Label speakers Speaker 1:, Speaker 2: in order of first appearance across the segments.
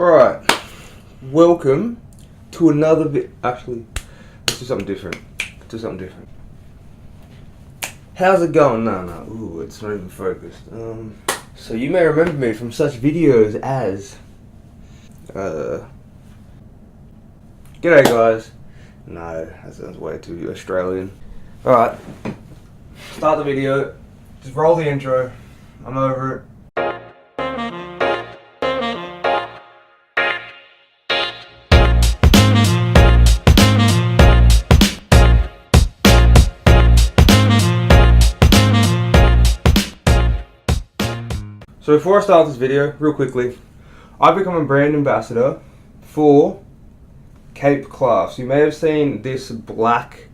Speaker 1: Alright, welcome to another Actually, let's do something different. How's it going? No. Ooh, it's not even focused. So you may remember me from such videos as... G'day guys. No, that sounds way too Australian. Alright, start the video. Just roll the intro. I'm over it. So before I start this video, real quickly, I've become a brand ambassador for Cape Class. You may have seen this black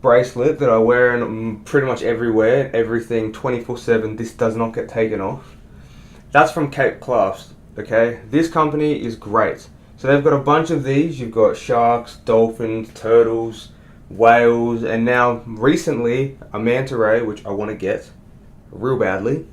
Speaker 1: bracelet that I wear in pretty much everywhere, everything 24/7. This does not get taken off. That's from Cape Class, okay? This company is great. So they've got a bunch of these. You've got sharks, dolphins, turtles, whales, and now recently a manta ray, which I want to get real badly.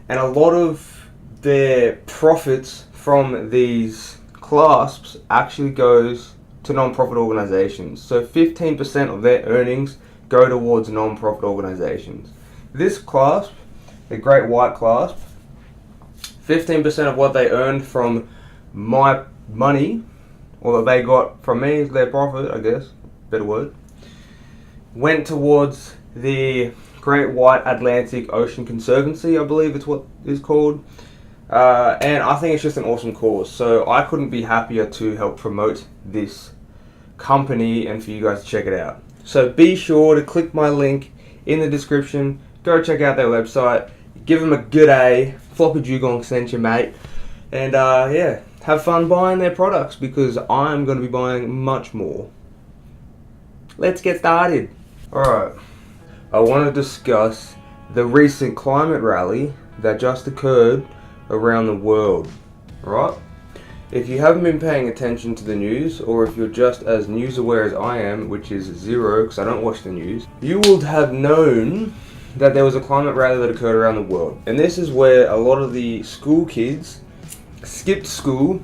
Speaker 1: And a lot of their profits from these clasps actually goes to non-profit organizations. So 15% of their earnings go towards non-profit organizations. This clasp, the Great White clasp, 15% of what they earned from my money, or that they got from me, their profit, I guess, better word, went towards the Great White Atlantic Ocean Conservancy, I believe it's what it's called. And I think it's just an awesome cause. So I couldn't be happier to help promote this company and for you guys to check it out. So be sure to click my link in the description. Go check out their website. Give them a good A. Floppy Dugong sent you, mate. And yeah, have fun buying their products because I'm going to be buying much more. Let's get started. Alright. I want to discuss the recent climate rally that just occurred around the world, right? If you haven't been paying attention to the news, or if you're just as news aware as I am, which is zero because I don't watch the news, you would have known that there was a climate rally that occurred around the world. And this is where a lot of the school kids skipped school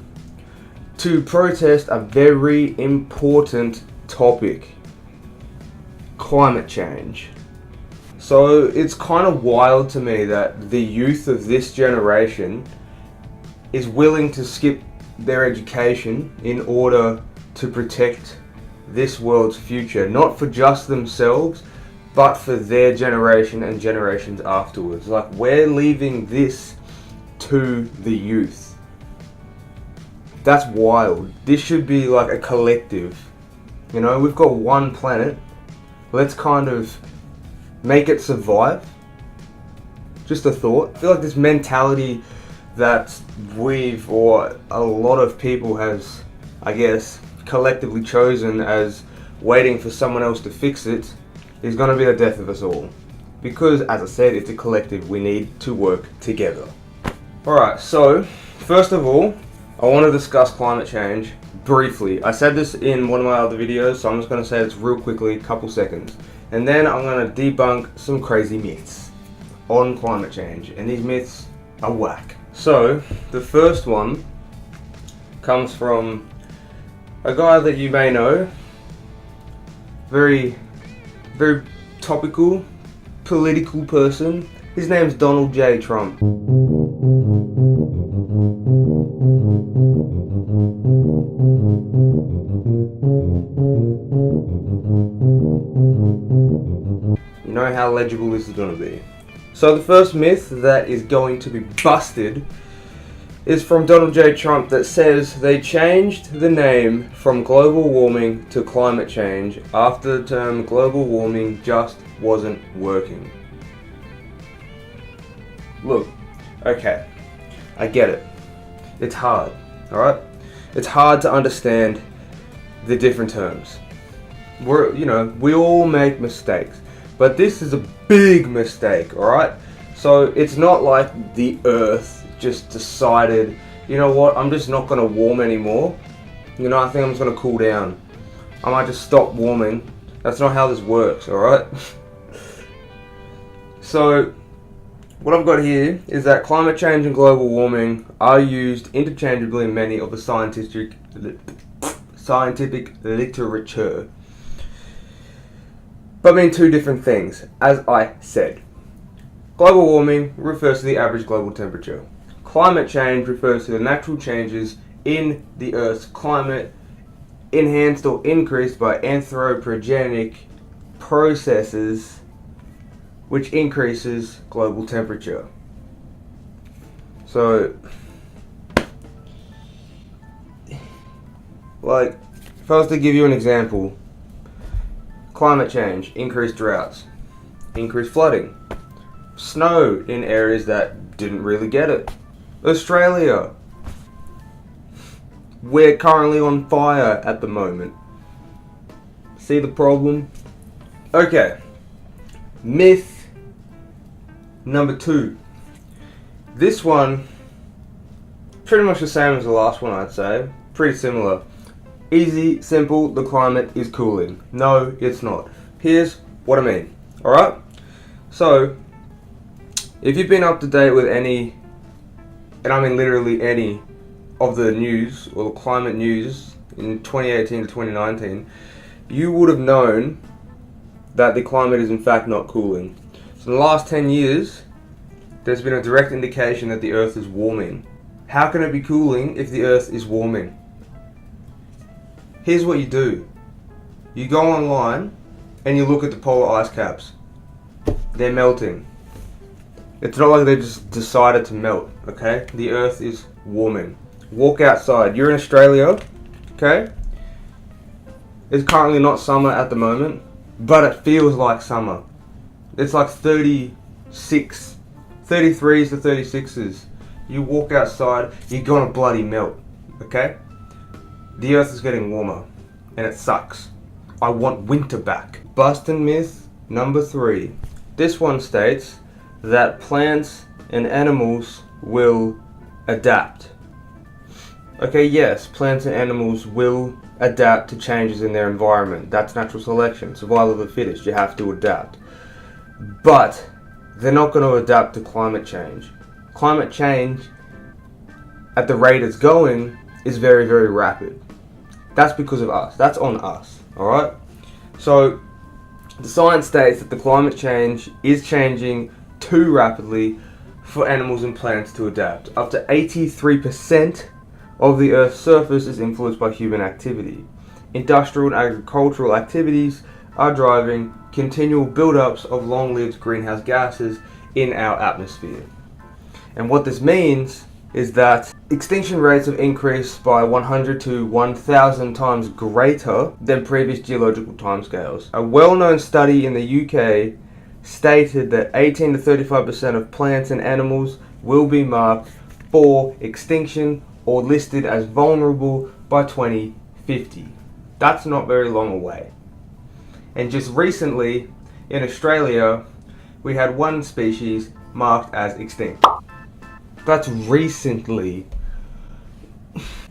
Speaker 1: to protest a very important topic: climate change. So it's kind of wild to me that the youth of this generation is willing to skip their education in order to protect this world's future, not for just themselves, but for their generation and generations afterwards. Like, we're leaving this to the youth. That's wild. This should be like a collective. You know, we've got one planet. Let's kind of make it survive. Just a thought. I feel like this mentality that we've, or a lot of people has, I guess, collectively chosen as waiting for someone else to fix it, is going to be the death of us all. Because, as I said, it's a collective. We need to work together. Alright, so, first of all, I want to discuss climate change briefly. I said this in one of my other videos, so I'm just going to say this real quickly, a couple seconds. And then I'm going to debunk some crazy myths on climate change. And these myths are whack. So, the first one comes from a guy that you may know. Very topical, political person. His name's Donald J. Trump. You know how legible this is going to be. So the first myth that is going to be busted is from Donald J. Trump that says they changed the name from global warming to climate change after the term global warming just wasn't working. Look, okay, I get it. It's hard, alright? It's hard to understand the different terms. We all make mistakes. But this is a big mistake, alright? So it's not like the Earth just decided, you know what, I'm just not going to warm anymore. You know, I think I'm just going to cool down. I might just stop warming. That's not how this works, alright? So what I've got here is that climate change and global warming are used interchangeably in many of the scientific literature, but mean two different things, as I said. Global warming refers to the average global temperature. Climate change refers to the natural changes in the Earth's climate enhanced or increased by anthropogenic processes which increases global temperature. So, like, if I was to give you an example, climate change, increased droughts, increased flooding, snow in areas that didn't really get it. Australia, we're currently on fire at the moment. See the problem? Okay. Myth number 2. This one, pretty much the same as the last one, I'd say. Pretty similar. Easy, simple, the climate is cooling. No, it's not. Here's what I mean. Alright? So, if you've been up to date with any, and I mean literally any, of the news, or the climate news in 2018 to 2019, you would have known that the climate is in fact not cooling. So in the last 10 years, there's been a direct indication that the Earth is warming. How can it be cooling if the Earth is warming? Here's what you do. You go online and you look at the polar ice caps. They're melting. It's not like they just decided to melt, okay? The Earth is warming. Walk outside. You're in Australia, okay? It's currently not summer at the moment, but it feels like summer. It's like 33s to 36s. You walk outside, you're gonna bloody melt, okay? The Earth is getting warmer, and it sucks. I want winter back. Bustin' myth number 3. This one states that plants and animals will adapt. Okay, yes, plants and animals will adapt to changes in their environment. That's natural selection, survival of the fittest. You have to adapt. But they're not going to adapt to climate change. Climate change, at the rate it's going, is very, very rapid. That's because of us. That's on us, alright? So, the science states that the climate change is changing too rapidly for animals and plants to adapt. Up to 83% of the Earth's surface is influenced by human activity. Industrial and agricultural activities are driving continual build-ups of long-lived greenhouse gases in our atmosphere. And what this means is that extinction rates have increased by 100 to 1,000 times greater than previous geological timescales. A well-known study in the UK stated that 18 to 35% of plants and animals will be marked for extinction or listed as vulnerable by 2050. That's not very long away. And just recently, in Australia, we had one species marked as extinct. That's recently.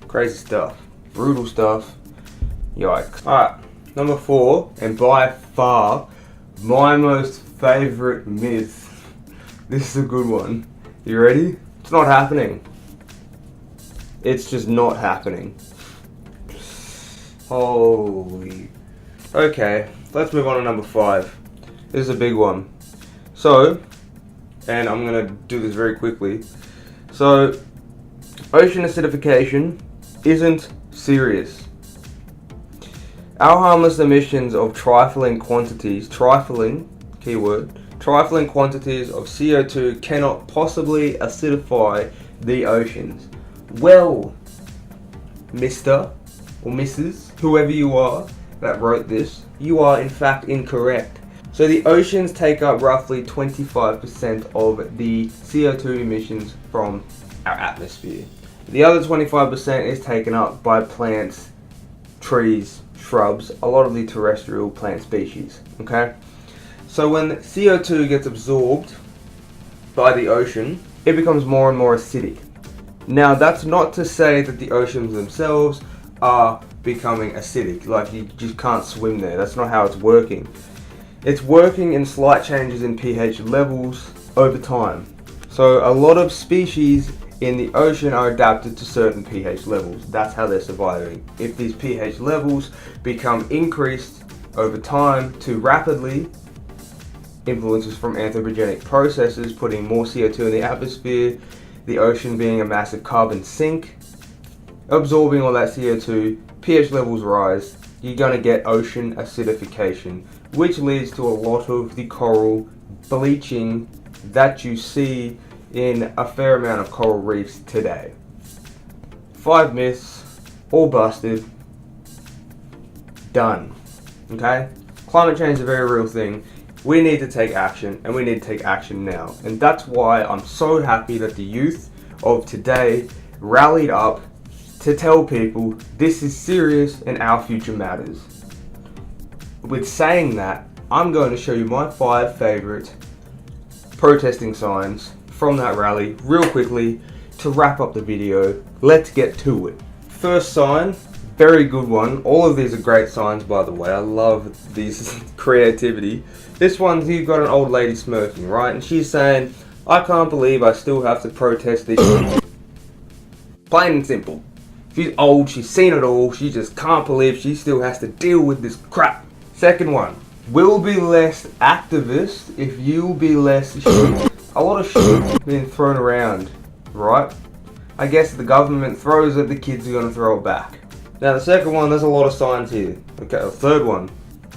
Speaker 1: Crazy stuff. Brutal stuff. Yikes. Alright, number 4, and by far, my most favourite myth. This is a good one. You ready? It's not happening. It's just not happening. Holy. Okay, let's move on to number 5. This is a big one. So, and I'm gonna do this very quickly. So, ocean acidification isn't serious. Our harmless emissions of trifling quantities of CO2 cannot possibly acidify the oceans. Well, Mr. or Mrs., whoever you are that wrote this, you are in fact incorrect. So the oceans take up roughly 25% of the CO2 emissions from our atmosphere. The other 25% is taken up by plants, trees, shrubs, a lot of the terrestrial plant species, okay? So when CO2 gets absorbed by the ocean, it becomes more and more acidic. Now that's not to say that the oceans themselves are becoming acidic, like you just can't swim there. That's not how it's working. It's working in slight changes in pH levels over time. So a lot of species in the ocean are adapted to certain pH levels. That's how they're surviving. If these pH levels become increased over time too rapidly, influences from anthropogenic processes, putting more CO2 in the atmosphere, the ocean being a massive carbon sink, absorbing all that CO2, pH levels rise, you're going to get ocean acidification, which leads to a lot of the coral bleaching that you see in a fair amount of coral reefs today. 5 myths, all busted, done. Okay? Climate change is a very real thing. We need to take action, and we need to take action now. And that's why I'm so happy that the youth of today rallied up to tell people this is serious and our future matters. With saying that, I'm going to show you my 5 favorite protesting signs from that rally real quickly to wrap up the video. Let's get to it. First sign, very good one. All of these are great signs, by the way. I love these creativity. This one's, you've got an old lady smirking, right? And she's saying, I can't believe I still have to protest this. Plain and simple. She's old, she's seen it all, she just can't believe she still has to deal with this crap. Second one, we'll be less activist if you'll be less shit. A lot of shit being thrown around, right? I guess the government throws it, the kids are going to throw it back. Now the second one, there's a lot of signs here. Okay, the third one,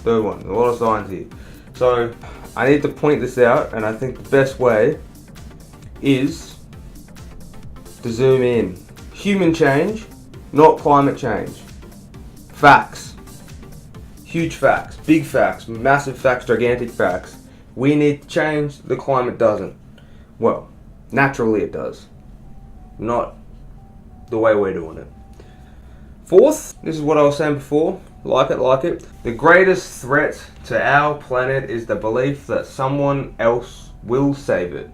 Speaker 1: a lot of signs here. So I need to point this out, and I think the best way is to zoom in. Human change, not climate change. Facts. Huge facts, big facts, massive facts, gigantic facts. We need change, the climate doesn't. Well, naturally it does. Not the way we're doing it. Fourth, this is what I was saying before, like it. The greatest threat to our planet is the belief that someone else will save it.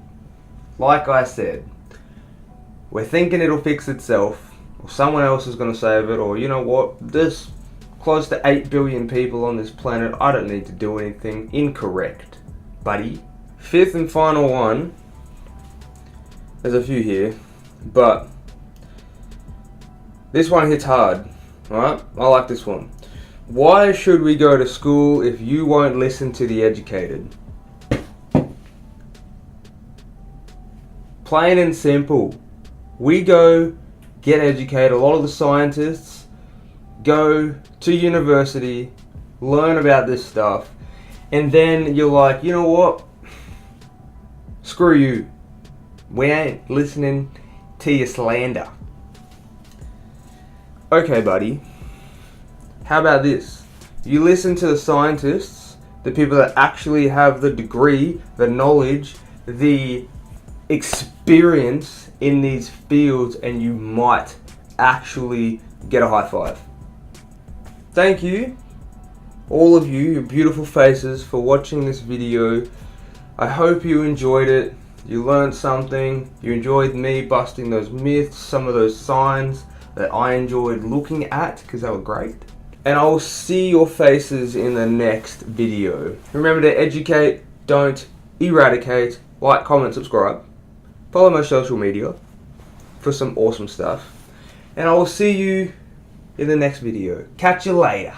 Speaker 1: Like I said, we're thinking it'll fix itself, or someone else is going to save it, or you know what, there's close to 8 billion people on this planet, I don't need to do anything. Incorrect, buddy. Fifth and final one, there's a few here, but this one hits hard, right? I like this one. Why should we go to school if you won't listen to the educated? Plain and simple. We go get educated. A lot of the scientists go to university, learn about this stuff, and then you're like, you know what? Screw you. We ain't listening to your slander. Okay, buddy. How about this? You listen to the scientists, the people that actually have the degree, the knowledge, the experience in these fields, and you might actually get a high five. Thank you, all of you, your beautiful faces, for watching this video. I hope you enjoyed it. You learned something. You enjoyed me busting those myths, some of those signs that I enjoyed looking at because they were great. And I will see your faces in the next video. Remember to educate, don't eradicate. Like, comment, subscribe. Follow my social media for some awesome stuff. And I will see you in the next video. Catch you later.